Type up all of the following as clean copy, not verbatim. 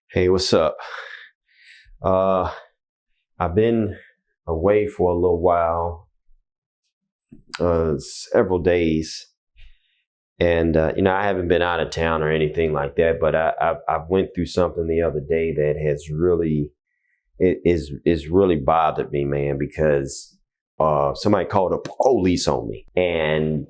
Hey, what's up? I've been away for a little while, several days, and I haven't been out of town or anything like that. But I went through something the other day that has really is really bothered me, man, because somebody called the police on me, and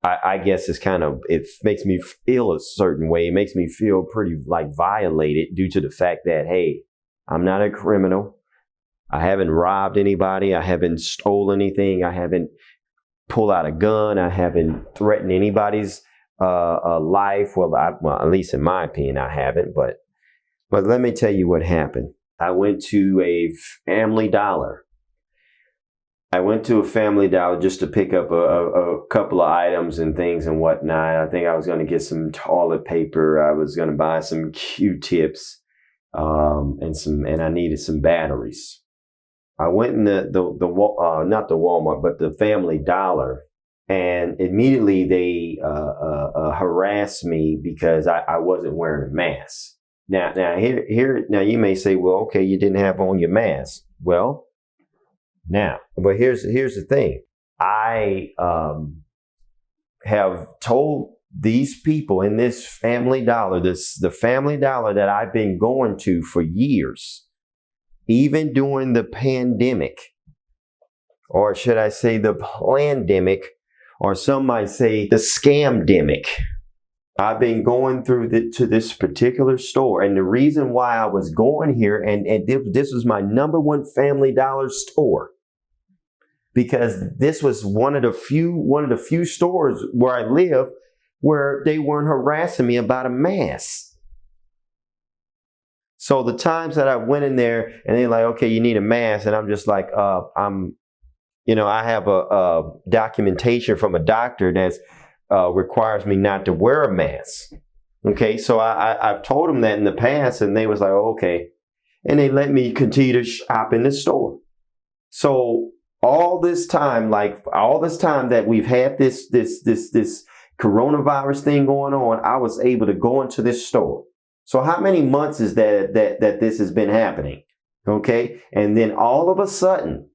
I guess it makes me feel a certain way. It makes me feel pretty like violated due to the fact that, hey, I'm not a criminal. I haven't robbed anybody. I haven't stolen anything. I haven't pulled out a gun. I haven't threatened anybody's life. Well, at least in my opinion, I haven't. But let me tell you what happened. I went to a Family Dollar. Just to pick up a couple of items and things and whatnot. I think I was going to get some toilet paper. I was going to buy some Q-tips, and I needed some batteries. I went in not the Walmart, but the Family Dollar, and immediately they harassed me because I wasn't wearing a mask. Now you may say, well, okay, you didn't have on your mask. Well. Now, but here's the thing. I have told these people in this Family Dollar, the Family Dollar that I've been going to for years, even during the pandemic, or should I say the plandemic, or some might say the scamdemic. I've been going to this particular store, and the reason why I was going here, and this was my number one Family Dollar store, because this was one of the few stores where I live where they weren't harassing me about a mask. So the times that I went in there and they're like, okay, you need a mask, and I'm just like, I have a documentation from a doctor that requires me not to wear a mask. Okay, so I've told them that in the past, and they was like, oh, okay, and they let me continue to shop in the store. So all this time that we've had this coronavirus thing going on, I was able to go into this store. So how many months is that this has been happening? Okay. And then all of a sudden,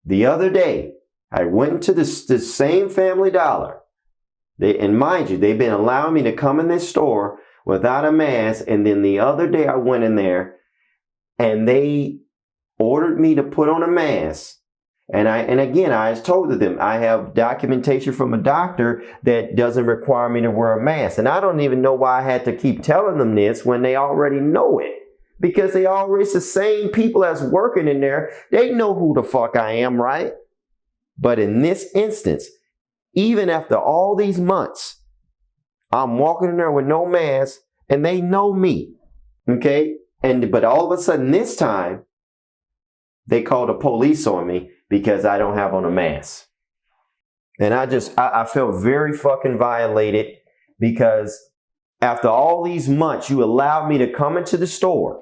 the other day, I went into this same Family Dollar. And mind you, they've been allowing me to come in this store without a mask. And then the other day I went in there and they ordered me to put on a mask. And again, I told them I have documentation from a doctor that doesn't require me to wear a mask. And I don't even know why I had to keep telling them this when they already know it. Because it's the same people that's working in there. They know who the fuck I am, right? But in this instance, even after all these months, I'm walking in there with no mask and they know me. Okay? But all of a sudden this time, they called the police on me because I don't have on a mask. And I felt very fucking violated because after all these months, you allowed me to come into the store.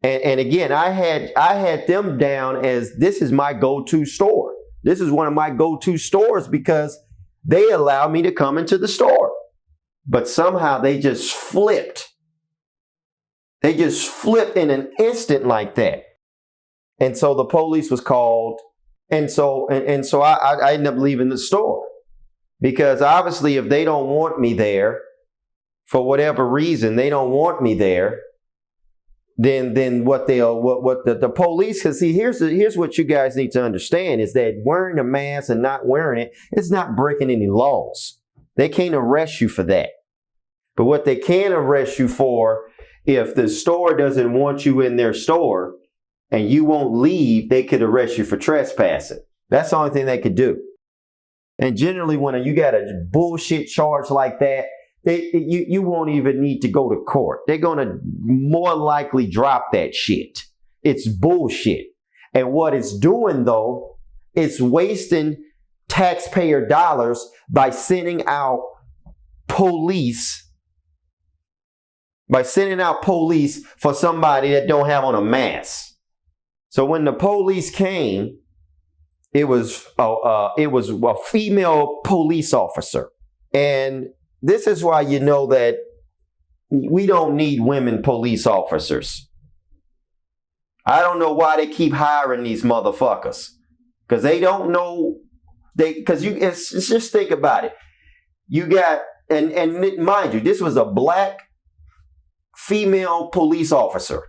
And again, I had them down as this is my go-to store. This is one of my go-to stores because they allowed me to come into the store. But somehow they just flipped. They just flipped in an instant like that. And so the police was called, and so I ended up leaving the store because obviously if they don't want me there for whatever reason, they don't want me there. Then what the police, because see, here's what you guys need to understand is that wearing a mask and not wearing it's not breaking any laws. They can't arrest you for that. But what they can arrest you for, if the store doesn't want you in their store, and you won't leave, they could arrest you for trespassing. That's the only thing they could do. And generally, when you got a bullshit charge like that, you won't even need to go to court. They're going to more likely drop that shit. It's bullshit. And what it's doing, though, it's wasting taxpayer dollars by sending out police for somebody that don't have on a mask. So when the police came, it was a female police officer. And this is why you know that we don't need women police officers. I don't know why they keep hiring these motherfuckers. Because they don't know, it's just think about it. You got, and mind you, this was a black female police officer.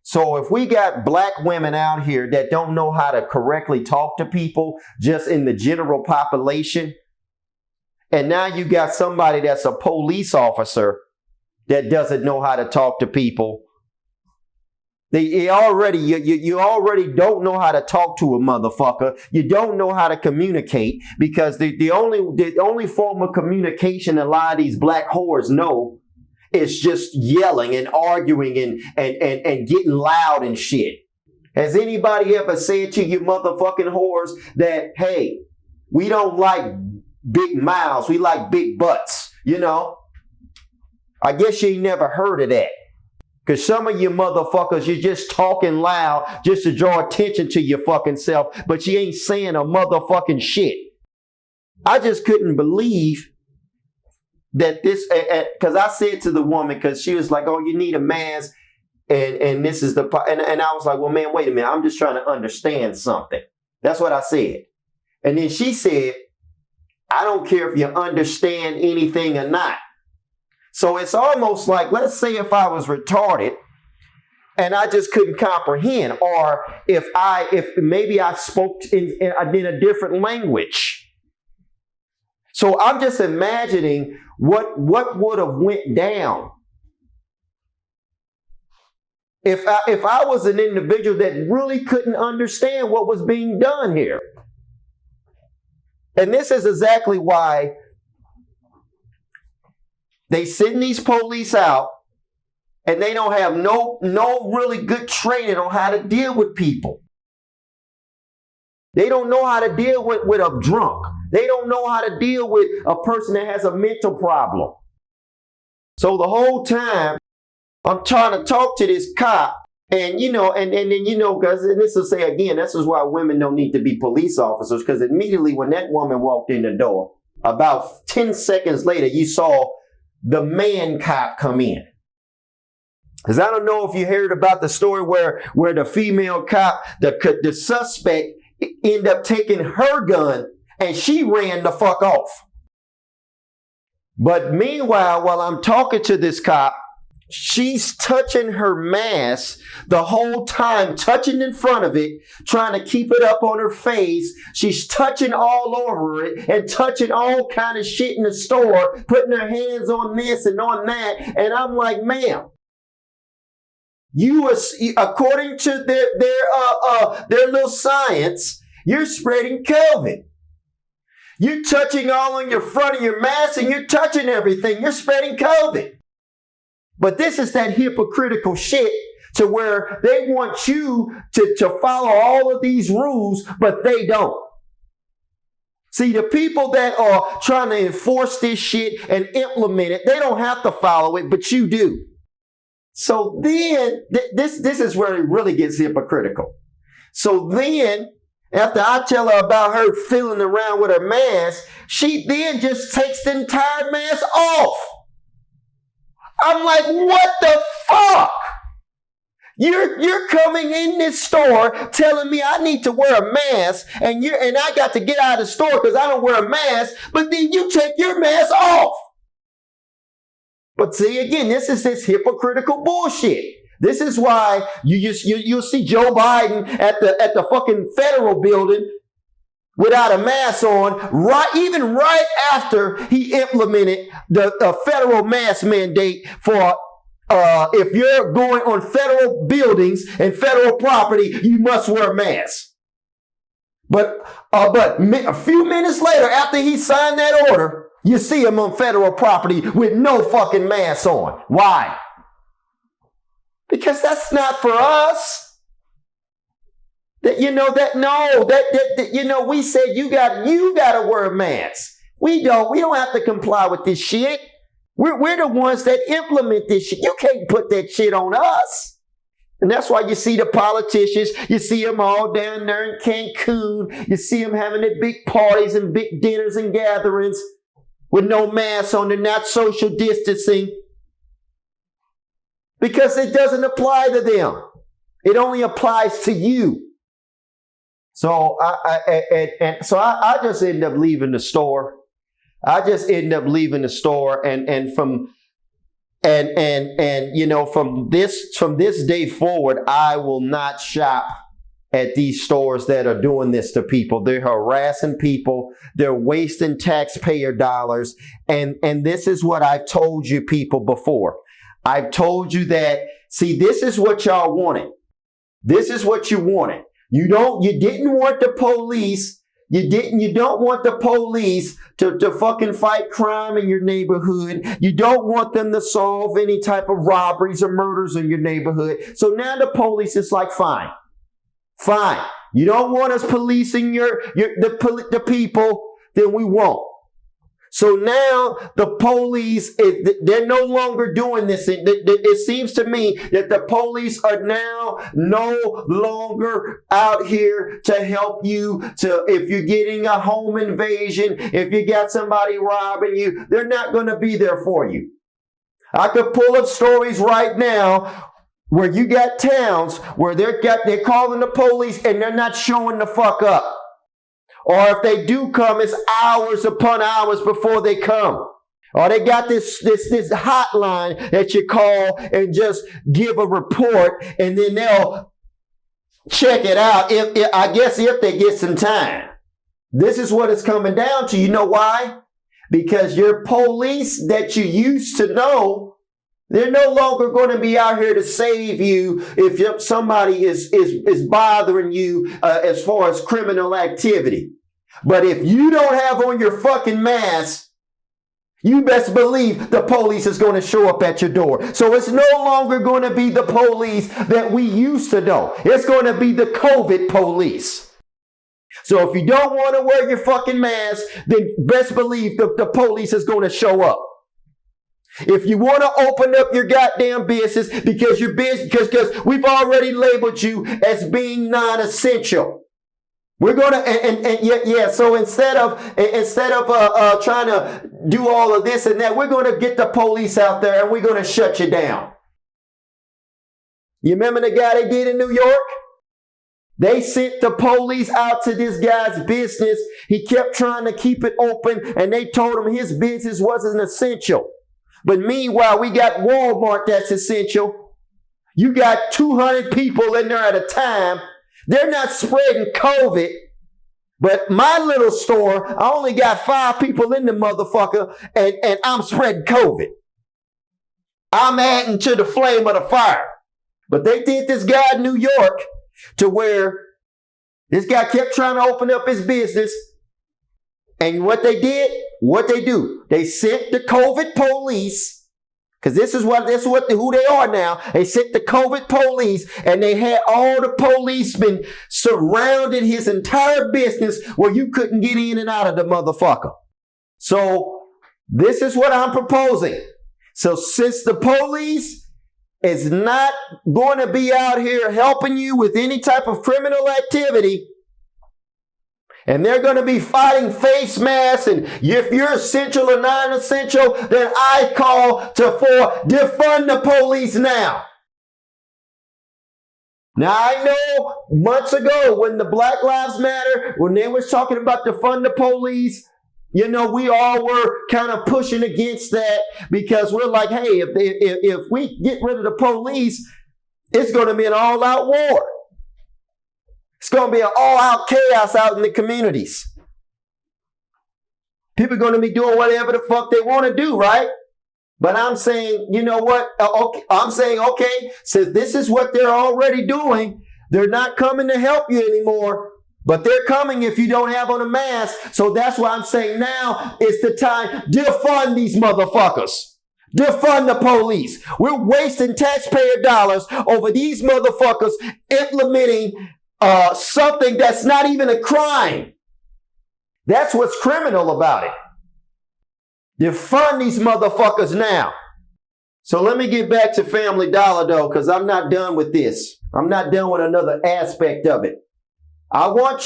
So if we got black women out here that don't know how to correctly talk to people just in the general population, and now you got somebody that's a police officer that doesn't know how to talk to people, you already don't know how to talk to a motherfucker. You don't know how to communicate, because the only form of communication a lot of these black whores know is just yelling and arguing and getting loud and shit. Has anybody ever said to you motherfucking whores that, hey, we don't like big mouths, we like big butts, you know? I guess you ain't never heard of that. Because some of you motherfuckers, you're just talking loud just to draw attention to your fucking self, but you ain't saying a motherfucking shit. I just couldn't believe that this, because I said to the woman, because she was like, oh, you need a mask, and this is and I was like, well, man, wait a minute, I'm just trying to understand something. That's what I said. And then she said, I don't care if you understand anything or not. So it's almost like, let's say if I was retarded and I just couldn't comprehend, or if maybe I spoke in a different language. So I'm just imagining what would have went down if I was an individual that really couldn't understand what was being done here. And this is exactly why they send these police out, and they don't have no really good training on how to deal with people. They don't know how to deal with a drunk. They don't know how to deal with a person that has a mental problem. So the whole time I'm trying to talk to this cop, and then because this will say again, this is why women don't need to be police officers, because immediately when that woman walked in the door, about 10 seconds later, you saw the man cop come in. Because I don't know if you heard about the story where the female cop, the suspect, ended up taking her gun and she ran the fuck off. But meanwhile, while I'm talking to this cop, she's touching her mask the whole time, touching in front of it, trying to keep it up on her face. She's touching all over it and touching all kind of shit in the store, putting her hands on this and on that. And I'm like, ma'am, according to their little science, you're spreading COVID. You're touching all on your front of your mask and you're touching everything. You're spreading COVID. But this is that hypocritical shit to where they want you to follow all of these rules, but they don't. See, the people that are trying to enforce this shit and implement it, they don't have to follow it, but you do. So then, this is where it really gets hypocritical. So then, after I tell her about her fiddling around with her mask, she then just takes the entire mask off. I'm like, what the fuck? You're coming in this store telling me I need to wear a mask, and I got to get out of the store because I don't wear a mask, but then you take your mask off. But see, again, this is this hypocritical bullshit. This is why you'll see Joe Biden at the fucking federal building without a mask on, even right after he implemented the federal mask mandate for if you're going on federal buildings and federal property, you must wear a mask. But a few minutes later, after he signed that order, you see him on federal property with no fucking mask on. Why? Because that's not for us. We said you got to wear a mask. We don't have to comply with this shit. We're the ones that implement this shit. You can't put that shit on us. And that's why you see the politicians, you see them all down there in Cancun. You see them having their big parties and big dinners and gatherings with no masks on. They're not social distancing. because it doesn't apply to them. It only applies to you. So I just end up leaving the store. And you know, from this day forward, I will not shop at these stores that are doing this to people. They're harassing people. They're wasting taxpayer dollars. And this is what I've told you people before. I've told you that, see, this is what y'all wanted. This is what you wanted. You didn't want the police. You don't want the police to fucking fight crime in your neighborhood. You don't want them to solve any type of robberies or murders in your neighborhood. So now the police is like, fine. You don't want us policing the people, then we won't. So now the police, they're no longer doing this. It seems to me that the police are now no longer out here to help you. If you're getting a home invasion, if you got somebody robbing you, they're not going to be there for you. I could pull up stories right now where you got towns where they're calling the police and they're not showing the fuck up. Or if they do come, it's hours upon hours before they come. Or they got this hotline that you call and just give a report, and then they'll check it out. If they get some time. This is what it's coming down to. You know why? Because your police that you used to know, they're no longer going to be out here to save you if somebody is bothering you as far as criminal activity. But if you don't have on your fucking mask, you best believe the police is going to show up at your door. So it's no longer going to be the police that we used to know. It's going to be the COVID police. So if you don't want to wear your fucking mask, then best believe the police is going to show up. If you want to open up your goddamn business because we've already labeled you as being non-essential. We're going to, so instead of trying to do all of this and that, we're going to get the police out there and we're going to shut you down. You remember the guy they did in New York? They sent the police out to this guy's business. He kept trying to keep it open and they told him his business wasn't essential. But meanwhile, we got Walmart that's essential. You got 200 people in there at a time. They're not spreading COVID. But my little store, I only got 5 people in the motherfucker, and I'm spreading COVID. I'm adding to the flame of the fire. But they did this guy in New York to where this guy kept trying to open up his business. And what they do, they sent the COVID police. Because this is who they are now. They sent the COVID police and they had all the policemen surrounding his entire business where you couldn't get in and out of the motherfucker. So this is what I'm proposing. So since the police is not going to be out here helping you with any type of criminal activity, and they're going to be fighting face masks, and if you're essential or non-essential, then I call for defund the police now. Now, I know months ago when the Black Lives Matter, when they was talking about defund the police, you know, we all were kind of pushing against that because we're like, hey, if we get rid of the police, it's going to be an all-out war. It's going to be an all-out chaos out in the communities. People are going to be doing whatever the fuck they want to do, right? But I'm saying, you know what? Okay, since this is what they're already doing, they're not coming to help you anymore. But they're coming if you don't have on a mask. So that's why I'm saying now is the time. Defund these motherfuckers. Defund the police. We're wasting taxpayer dollars over these motherfuckers implementing something that's not even a crime. That's what's criminal about it. Defund these motherfuckers now. So let me get back to Family Dollar though, because I'm not done with this. I'm not done with another aspect of it. I want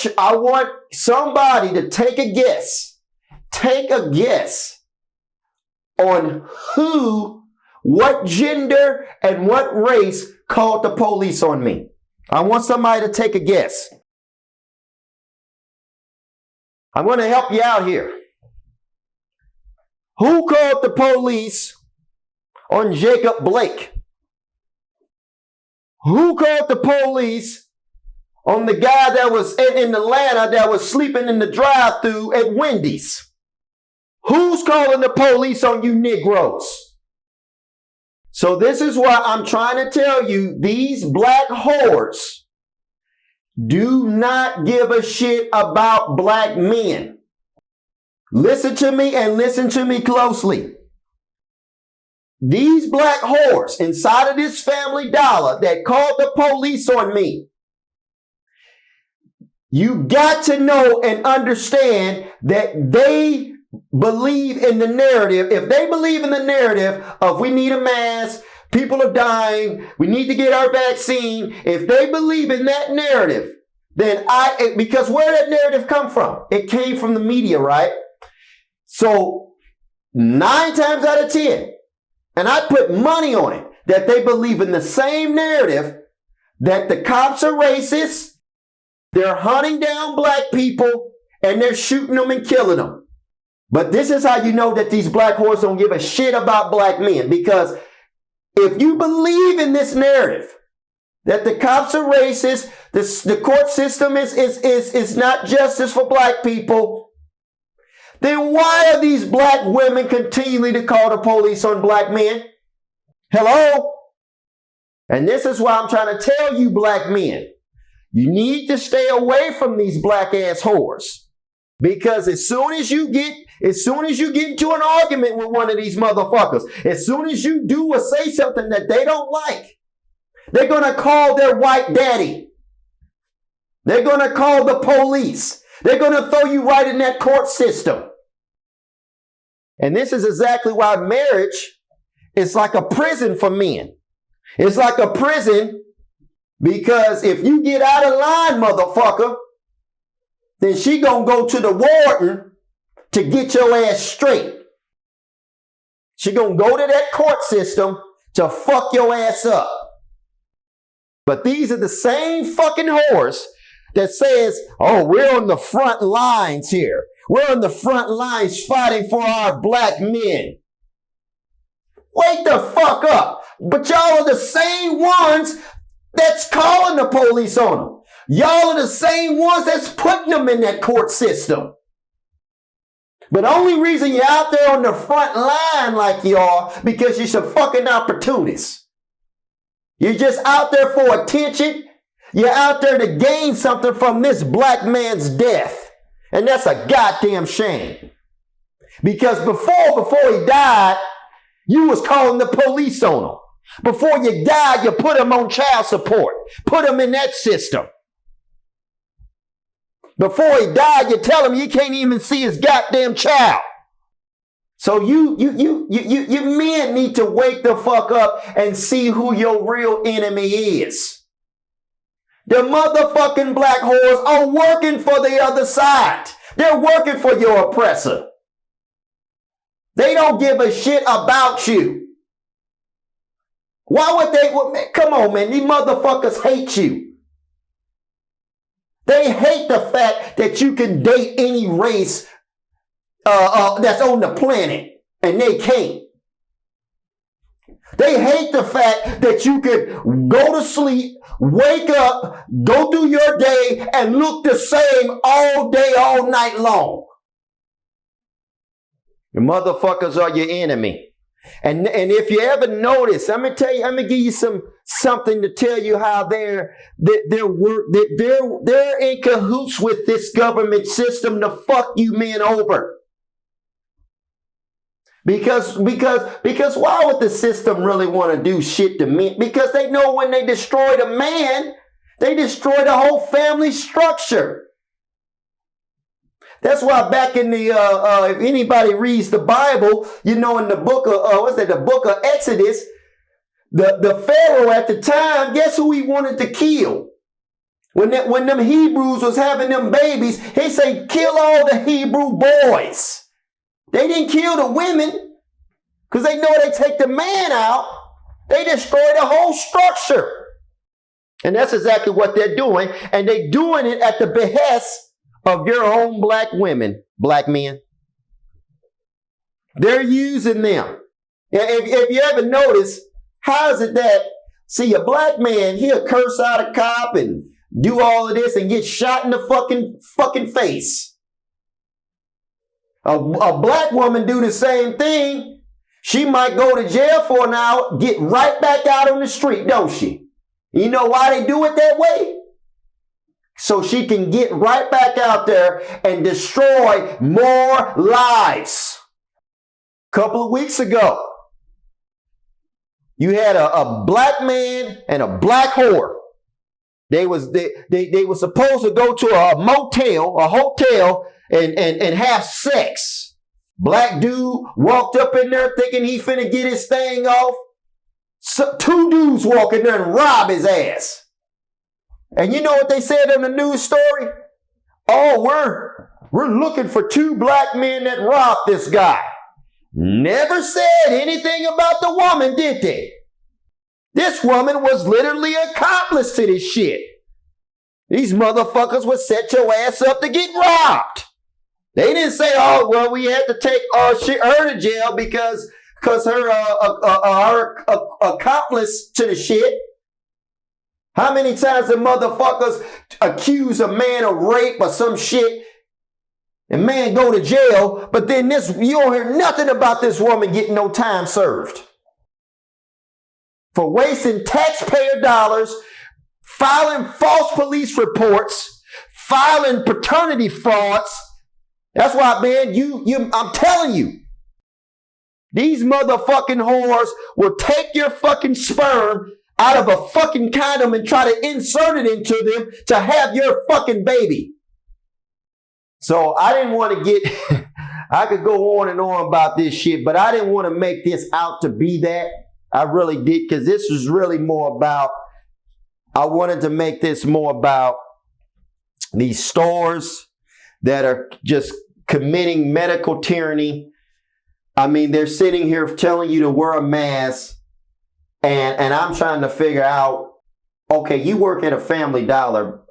somebody to take a guess on who what gender and what race called the police on me? I want somebody to take a guess. I'm going to help you out here. Who called the police on Jacob Blake? Who called the police on the guy that was in Atlanta that was sleeping in the drive-thru at Wendy's? Who's calling the police on you Negroes? So this is why I'm trying to tell you, these black whores do not give a shit about black men. Listen to me and listen to me closely. These black whores inside of this Family Dollar that called the police on me, you got to know and understand that they believe in the narrative. If they believe in the narrative of we need a mask, people are dying, we need to get our vaccine. If they believe in that narrative, then because where did that narrative come from? It came from the media, right? So 9 times out of 10, and I put money on it, that they believe in the same narrative, that the cops are racist, they're hunting down black people, and they're shooting them and killing them. But this is how you know that these black whores don't give a shit about black men. Because if you believe in this narrative, that the cops are racist, the court system is not justice for black people, then why are these black women continually to call the police on black men? Hello? And this is why I'm trying to tell you black men, you need to stay away from these black ass whores. Because as soon as you get into an argument with one of these motherfuckers, as soon as you do or say something that they don't like, they're going to call their white daddy. They're going to call the police. They're going to throw you right in that court system. And this is exactly why marriage is like a prison for men. It's like a prison because if you get out of line, motherfucker, then she gonna go to the warden to get your ass straight. She gonna go to that court system to fuck your ass up. But these are the same fucking whores that says, oh, we're on the front lines here. We're on the front lines fighting for our black men. Wake the fuck up. But y'all are the same ones that's calling the police on them. Y'all are the same ones that's putting them in that court system. But the only reason you're out there on the front line like you are because you're some fucking opportunists. You're just out there for attention. You're out there to gain something from this black man's death. And that's a goddamn shame. Because before he died, you was calling the police on him. Before you died, you put him on child support. Put him in that system. Before he died, you tell him you can't even see his goddamn child. So you men need to wake the fuck up and see who your real enemy is. The motherfucking black whores are working for the other side. They're working for your oppressor. They don't give a shit about you. Why would they? Come on, man. These motherfuckers hate you. They hate the fact that you can date any race that's on the planet, and they can't. They hate the fact that you could go to sleep, wake up, go through your day, and look the same all day, all night long. The motherfuckers are your enemy. And if you ever notice, I'm gonna give you something to tell you how they're in cahoots with this government system to fuck you men over. Because why would the system really want to do shit to men? Because they know when they destroy the man, they destroy the whole family structure. That's why back in the, if anybody reads the Bible, you know, in the book of, the book of Exodus, the Pharaoh at the time, guess who he wanted to kill? When them Hebrews was having them babies, he said, kill all the Hebrew boys. They didn't kill the women. Because they know they take the man out, they destroy the whole structure. And that's exactly what they're doing. And they're doing it at the behest of your own black women, black men. They're using them. If you ever notice, how is it that, see, a black man, he'll curse out a cop and do all of this and get shot in the fucking face. A black woman do the same thing. She might go to jail for an hour, get right back out on the street, don't she? You know why they do it that way? So she can get right back out there and destroy more lives. A couple of weeks ago, you had a black man and a black whore. They were supposed to go to a hotel, and have sex. Black dude walked up in there thinking he finna get his thing off. So, two dudes walk in there and rob his ass. And you know what they said in the news story? Oh, we're looking for two black men that robbed this guy. Never said anything about the woman, did they? This woman was literally accomplice to this shit. These motherfuckers would set your ass up to get robbed. They didn't say, oh, well, we had to take her to jail because her accomplice to the shit. How many times the motherfuckers accuse a man of rape or some shit and man go to jail, but then you don't hear nothing about this woman getting no time served for wasting taxpayer dollars, filing false police reports, filing paternity frauds. That's why, man, I'm telling you, these motherfucking whores will take your fucking sperm out of a fucking condom and try to insert it into them to have your fucking baby. So I didn't want to get, I could go on and on about this shit, but I didn't want to make this out to be that. I really did, because this was really more about, I wanted to make this more about these stores that are just committing medical tyranny. I mean, they're sitting here telling you to wear a mask, and I'm trying to figure out, okay, you work at a Family Dollar,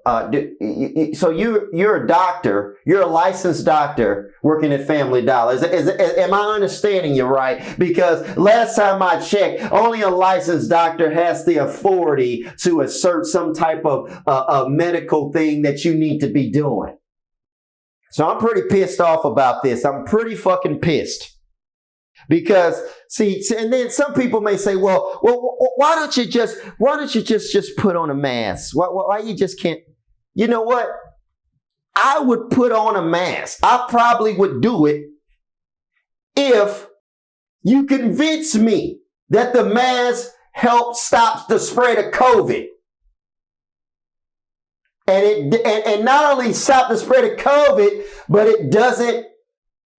so you're a doctor, you're a licensed doctor working at Family Dollar. Am I understanding you right? Because last time I checked, only a licensed doctor has the authority to assert some type of a medical thing that you need to be doing. So I'm pretty pissed off about this. I'm pretty fucking pissed. Because, see, and then some people may say, well, why don't you just put on a mask? Why you just can't? You know what? I would put on a mask. I probably would do it if you convince me that the mask helps stop the spread of COVID. And not only stop the spread of COVID, but it doesn't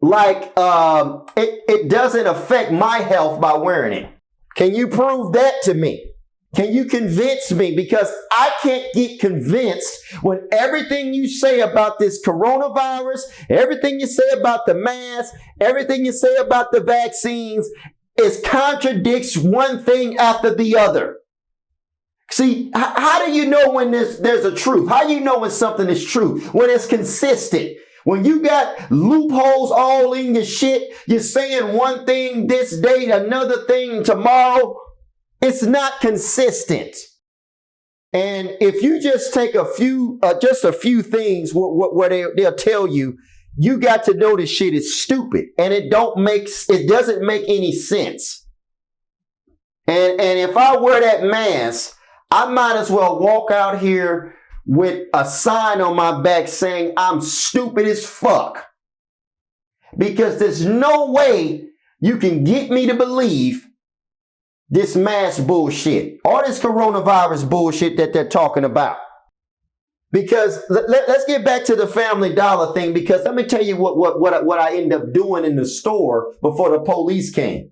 it doesn't affect my health by wearing it. Can you prove that to me? Can you convince me? Because I can't get convinced when everything you say about this coronavirus, everything you say about the mask, everything you say about the vaccines contradicts one thing after the other. See, how do you know when there's a truth? How do you know when something is true? When it's consistent. When you got loopholes all in your shit, you're saying one thing this day, another thing tomorrow. It's not consistent. And if you just take a few things where they'll tell you, you got to know this shit is stupid and it doesn't make any sense. And if I wear that mask, I might as well walk out here with a sign on my back saying I'm stupid as fuck. Because there's no way you can get me to believe this mask bullshit or this coronavirus bullshit that they're talking about. Because let's get back to the Family Dollar thing, because let me tell you what I ended up doing in the store before the police came.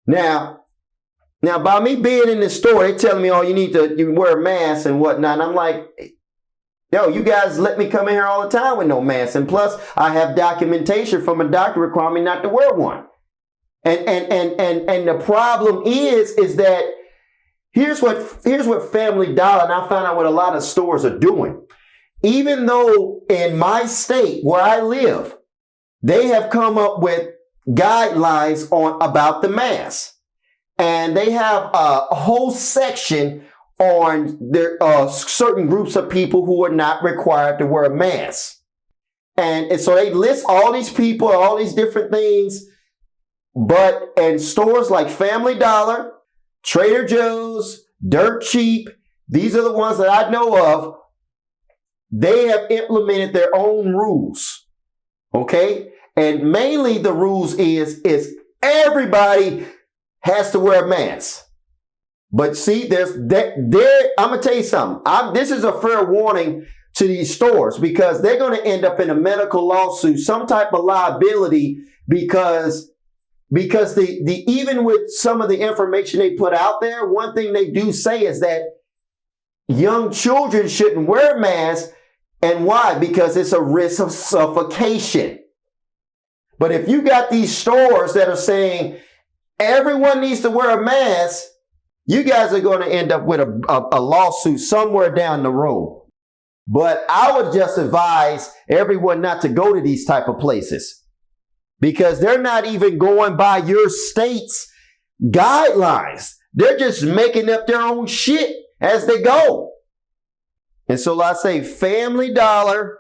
Now, by me being in the store, they're telling me, oh, you wear a mask and whatnot. And I'm like, yo, you guys let me come in here all the time with no mask. And plus, I have documentation from a doctor requiring me not to wear one. And the problem is that here's what Family Dollar, and I found out what a lot of stores are doing. Even though in my state where I live, they have come up with guidelines about the mask. And they have a whole section on their certain groups of people who are not required to wear a mask. And so they list all these people, all these different things. But in stores like Family Dollar, Trader Joe's, Dirt Cheap, these are the ones that I know of. They have implemented their own rules. Okay? And mainly the rules is everybody has to wear a mask. But see, I'm going to tell you something. This is a fair warning to these stores because they're going to end up in a medical lawsuit, some type of liability because even with some of the information they put out there, one thing they do say is that young children shouldn't wear masks. And why? Because it's a risk of suffocation. But if you got these stores that are saying everyone needs to wear a mask, you guys are going to end up with a lawsuit somewhere down the road. But I would just advise everyone not to go to these type of places because they're not even going by your state's guidelines. They're just making up their own shit as they go. And so I say Family Dollar,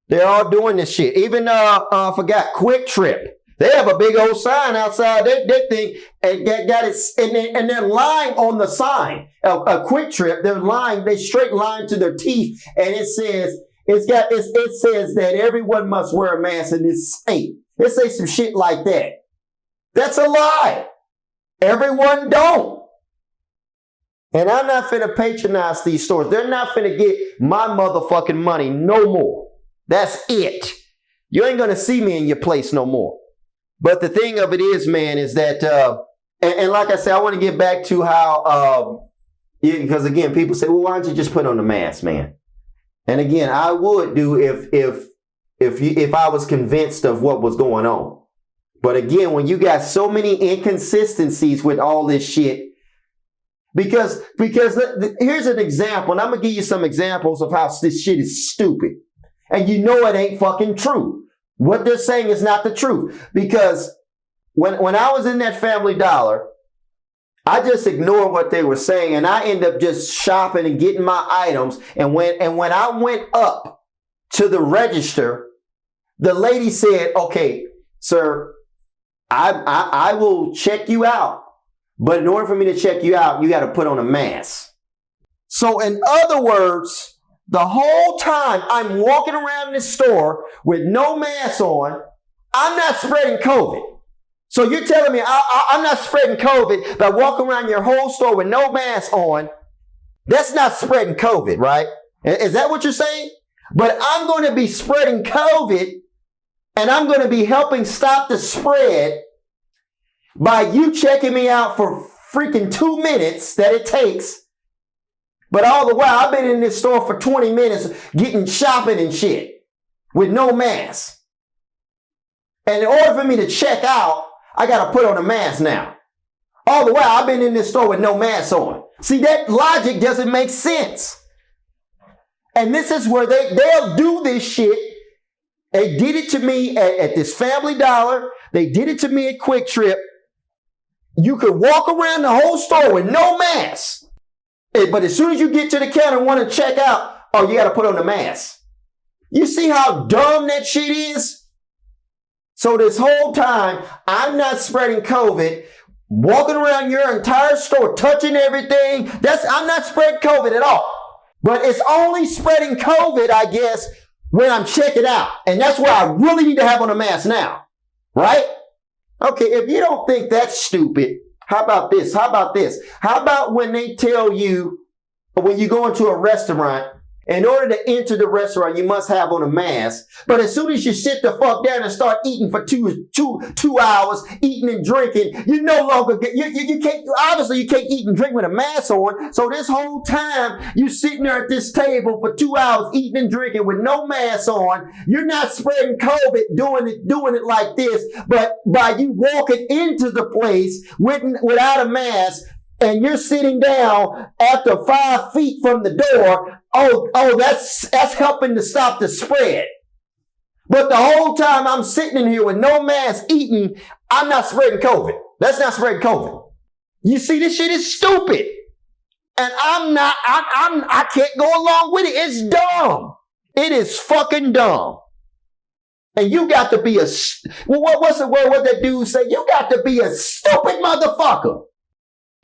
they're all doing this shit. Even, I forgot, QuikTrip. They have a big old sign outside their thing and got it, and they're lying on the sign. A QuikTrip, they straight line to their teeth, and it says that everyone must wear a mask in this state. It says some shit like that. That's a lie. Everyone don't. And I'm not finna patronize these stores. They're not finna get my motherfucking money no more. That's it. You ain't gonna see me in your place no more. But the thing of it is, man, is that, and like I said, I want to get back to how, because again, people say, well, why don't you just put on the mask, man? And again, I would do if I was convinced of what was going on. But again, when you got so many inconsistencies with all this shit, because here's an example, and I'm going to give you some examples of how this shit is stupid. And you know it ain't fucking true. What they're saying is not the truth. Because when I was in that Family Dollar, I just ignored what they were saying and I ended up just shopping and getting my items. And when I went up to the register, the lady said, okay, sir, I will check you out. But in order for me to check you out, you got to put on a mask. So in other words, the whole time I'm walking around this store with no mask on, I'm not spreading COVID. So you're telling me I'm not spreading COVID by walking around your whole store with no mask on. That's not spreading COVID, right? Is that what you're saying? But I'm going to be spreading COVID and I'm going to be helping stop the spread by you checking me out for freaking 2 minutes that it takes. But all the while, I've been in this store for 20 minutes getting shopping and shit with no mask. And in order for me to check out, I got to put on a mask now. All the while, I've been in this store with no mask on. See, that logic doesn't make sense. And this is where they'll do this shit. They did it to me at this Family Dollar. They did it to me at QuikTrip. You could walk around the whole store with no mask. But as soon as you get to the counter and want to check out, oh, you got to put on the mask. You see how dumb that shit is? So this whole time, I'm not spreading COVID, walking around your entire store, touching everything. I'm not spreading COVID at all. But it's only spreading COVID, I guess, when I'm checking out. And that's where I really need to have on a mask now. Right? Okay, if you don't think that's stupid, how about this? How about this? How about when they tell you, when you go into a restaurant In order to enter the restaurant, you must have on a mask. But as soon as you sit the fuck down and start eating for two hours, eating and drinking, you no longer get, you can't, obviously you can't eat and drink with a mask on. So this whole time you sitting there at this table for 2 hours, eating and drinking with no mask on. You're not spreading COVID doing it like this, but by you walking into the place without a mask, and you're sitting down after 5 feet from the door, that's helping to stop the spread. But the whole time I'm sitting in here with no mask eating, I'm not spreading COVID. That's not spreading COVID. You see, this shit is stupid. And I can't go along with it. It's dumb. It is fucking dumb. And you got to be what's the word, what that dude say? You got to be a stupid motherfucker.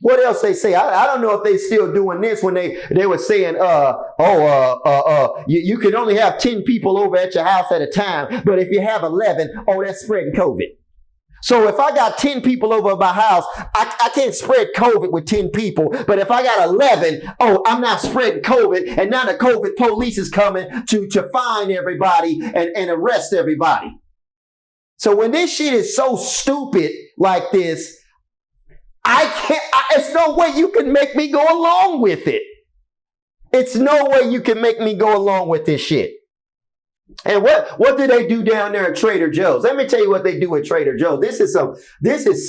What else they say? I don't know if they still doing this when they were saying, you can only have 10 people over at your house at a time, but if you have 11, that's spreading COVID. So if I got 10 people over at my house, I can't spread COVID with 10 people, but if I got 11, I'm not spreading COVID, and now the COVID police is coming to find everybody and arrest everybody. So when this shit is so stupid like this, it's no way you can make me go along with it. It's no way you can make me go along with this shit. And what do they do down there at Trader Joe's? Let me tell you what they do at Trader Joe's. This is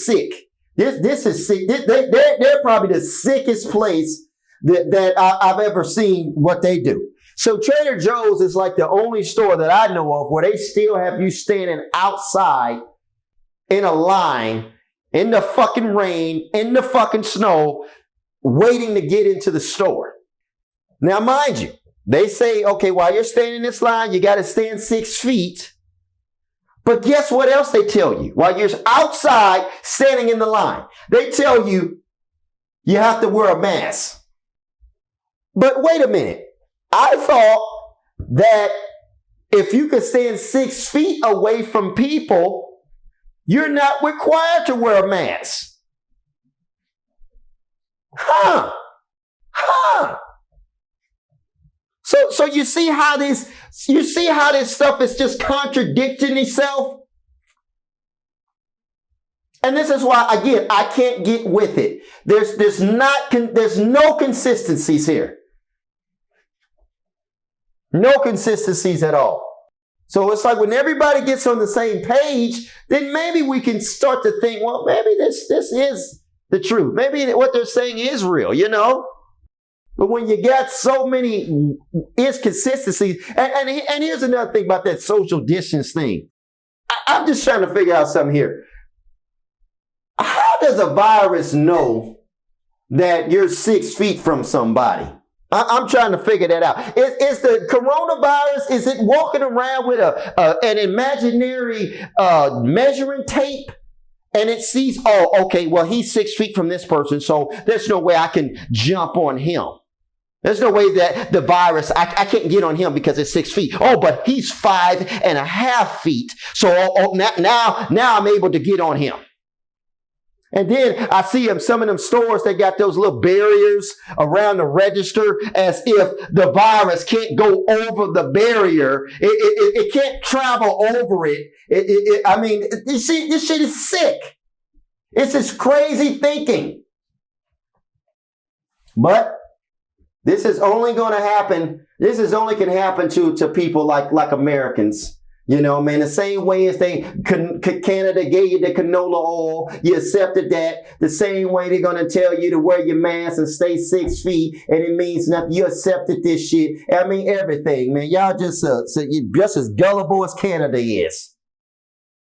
sick. This is sick. They're probably the sickest place that I've ever seen what they do. So Trader Joe's is like the only store that I know of where they still have you standing outside in a line in the fucking rain, in the fucking snow, waiting to get into the store. Now, mind you, they say, okay, while you're standing in this line, you got to stand 6 feet. But guess what else they tell you? While you're outside standing in the line, they tell you you have to wear a mask. But wait a minute. I thought that if you could stand 6 feet away from people, you're not required to wear a mask. So you see how this stuff is just contradicting itself? And this is why, again, I can't get with it. There's no consistencies here. No consistencies at all. So it's like when everybody gets on the same page, then maybe we can start to think, well, maybe this is the truth. Maybe what they're saying is real, you know? But when you got so many inconsistencies, and here's another thing about that social distance thing. I'm just trying to figure out something here. How does a virus know that you're 6 feet from somebody? I'm trying to figure that out. Is the coronavirus, is it walking around with an imaginary measuring tape? And it sees, okay, well, he's 6 feet from this person, so there's no way I can jump on him. There's no way that the virus, I can't get on him because it's 6 feet. But he's 5.5 feet. So now I'm able to get on him. And then I see some of them stores, they got those little barriers around the register as if the virus can't go over the barrier. It can't travel over it. I mean, you see, this shit is sick. It's this crazy thinking. But this is only going to happen. This is only can happen to people like Americans. You know, man, the same way as Canada gave you the canola oil, you accepted that. The same way they're going to tell you to wear your mask and stay 6 feet, and it means nothing. You accepted this shit. I mean, everything, man. Y'all just as gullible as Canada is.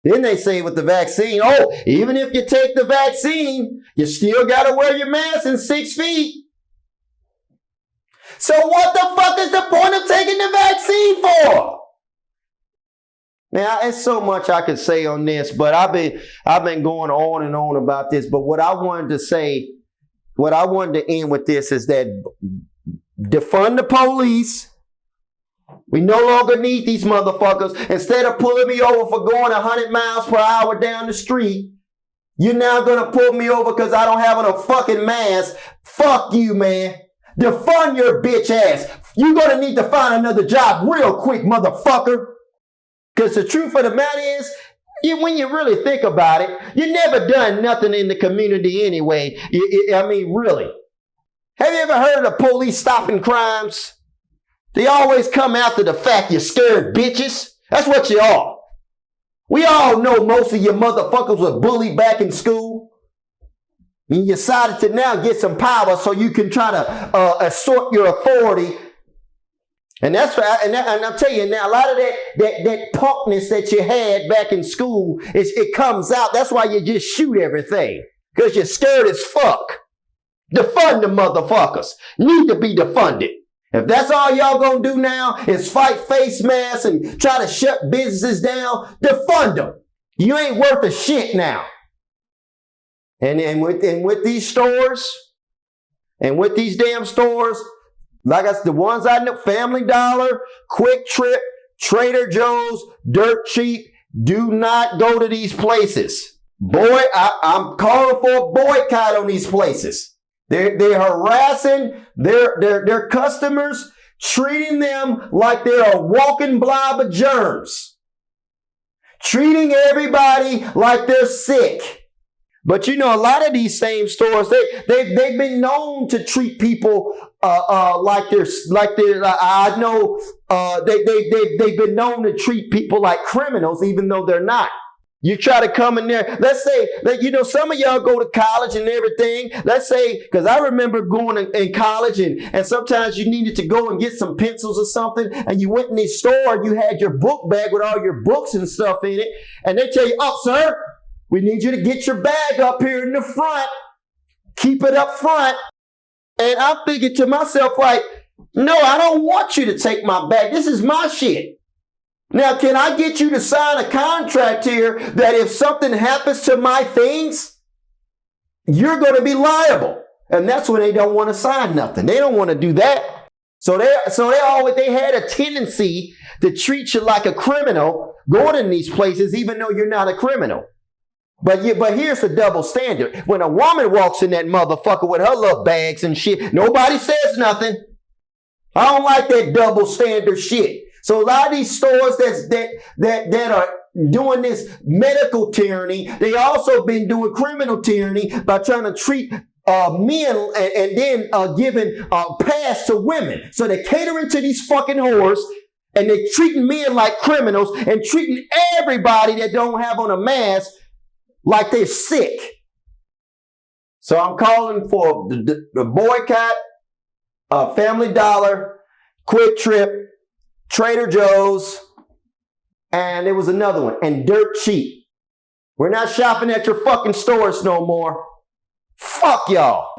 Then they say with the vaccine, even if you take the vaccine, you still got to wear your mask in 6 feet. So what the fuck is the point of taking the vaccine for? Now, there's so much I could say on this, but I've been going on and on about this. But what I wanted to end with this is that defund the police. We no longer need these motherfuckers. Instead of pulling me over for going 100 miles per hour down the street, you're now going to pull me over because I don't have on a fucking mask. Fuck you, man. Defund your bitch ass. you're going to need to find another job real quick, motherfucker. Because the truth of the matter is, when you really think about it, you never done nothing in the community anyway. I mean, really. Have you ever heard of the police stopping crimes? They always come after the fact you're scared bitches. That's what you are. We all know most of you motherfuckers were bullied back in school. And you decided to now get some power so you can try to assert your authority. And that's why, and I'm telling you now, a lot of that punkness that you had back in school, it comes out. That's why you just shoot everything. Because you're scared as fuck. Defund the motherfuckers. Need to be defunded. If that's all y'all gonna do now is fight face masks and try to shut businesses down, defund them. You ain't worth a shit now. And with these stores, and with these damn stores, like I said, the ones I know, Family Dollar, QuikTrip, Trader Joe's, Dirt Cheap, do not go to these places. Boy, I'm calling for a boycott on these places. They're harassing their customers, treating them like they're a walking blob of germs. Treating everybody like they're sick. But you know, a lot of these same stores, they've been known to treat people like they're I know they've been known to treat people like criminals, even though they're not. You try to come in there. Let's say that, you know, some of y'all go to college and everything. Let's say, because I remember going in college and sometimes you needed to go and get some pencils or something. And you went in the store and you had your book bag with all your books and stuff in it. And they tell you, oh, sir, we need you to get your bag up here in the front. Keep it up front. And I'm thinking to myself, like, no, I don't want you to take my bag. This is my shit. Now, can I get you to sign a contract here that if something happens to my things, you're going to be liable? And that's when they don't want to sign nothing. They don't want to do that. So they had a tendency to treat you like a criminal going in these places, even though you're not a criminal. But here's the double standard. When a woman walks in that motherfucker with her little bags and shit, nobody says nothing. I don't like that double standard shit. So a lot of these stores that are doing this medical tyranny, they also been doing criminal tyranny by trying to treat men and then giving pass to women. So they're catering to these fucking whores and they're treating men like criminals and treating everybody that don't have on a mask like they're sick. So I'm calling for the boycott, Family Dollar, QuikTrip, Trader Joe's, and there was another one, and Dirt Cheap. We're not shopping at your fucking stores no more. Fuck y'all.